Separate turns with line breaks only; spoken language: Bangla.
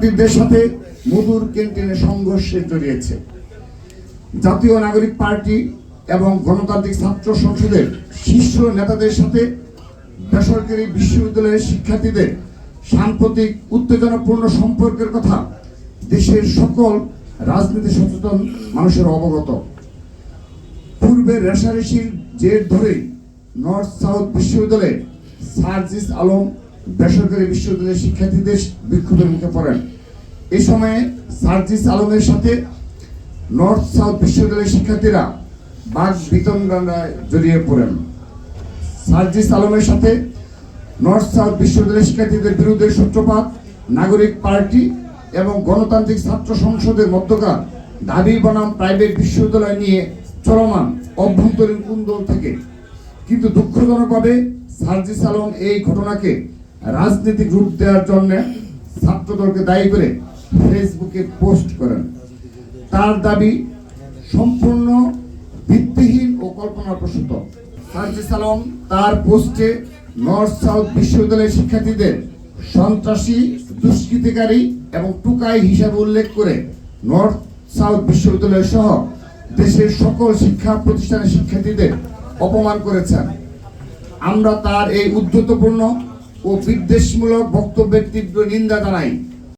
শিক্ষার্থীদের সাথে মধুর ক্যান্টিনে সংঘর্ষে জড়িয়েছে। জাতীয় নাগরিক পার্টি এবং গণতান্ত্রিক ছাত্র সংসদের শীর্ষ নেতাদের সাথে বেসরকারি বিশ্ববিদ্যালয়ের শিক্ষার্থীদের সাম্প্রতিক উত্তেজনাপূর্ণ সম্পর্কের কথা দেশের সকল রাজনীতি সচেতন মানুষের অবগত। পূর্বে রেশারেশির জের ধরেই নর্থ সাউথ বিশ্ববিদ্যালয়ে সার্জিস আলম বেসরকারি বিশ্ববিদ্যালয়ের শিক্ষার্থীদের বিক্ষোভের মুখে পড়েন। এই সময়ে সার্জিস আলমের সাথে নর্থ সাউথ বিশ্ববিদ্যালয়ের শিক্ষার্থীরা বাক বিতণ্ডায় জড়িয়ে পড়েন। সার্জিস আলমের সাথে নর্থ সাউথ বিশ্ববিদ্যালয়ের শিক্ষার্থীদের বিরুদ্ধে সূত্রপাত নাগরিক পার্টি এবং গণতান্ত্রিক ছাত্র সংসদের মধ্যকার দাবি বনাম প্রাইভেট বিশ্ববিদ্যালয় নিয়ে চলমান অভ্যন্তরীণ কুন্দল থেকে। কিন্তু দুঃখজনকভাবে সার্জিস আলম এই ঘটনাকে রাজনৈতিক রূপ দেওয়ার জন্য ছাত্রদলকে দায়ী করে ফেসবুকে পোস্ট করেন। তার দাবি সম্পূর্ণ ভিত্তিহীন ও কল্পনাপ্রসূত। সার্জিস আলম তার পোস্টে নর্থ সাউথ বিশ্ববিদ্যালয়ের শিক্ষার্থীদের সন্ত্রাসী, দুষ্কৃতিকারী এবং টুকাই হিসাবে উল্লেখ করে নর্থ সাউথ বিশ্ববিদ্যালয় সহ দেশের সকল শিক্ষা প্রতিষ্ঠানের শিক্ষার্থীদের অপমান করেছেন। আমরা তার এই উদ্ধতপূর্ণ ও বিদ্বেষমূলক বক্তব্যের তীব্র নিন্দা জানাই।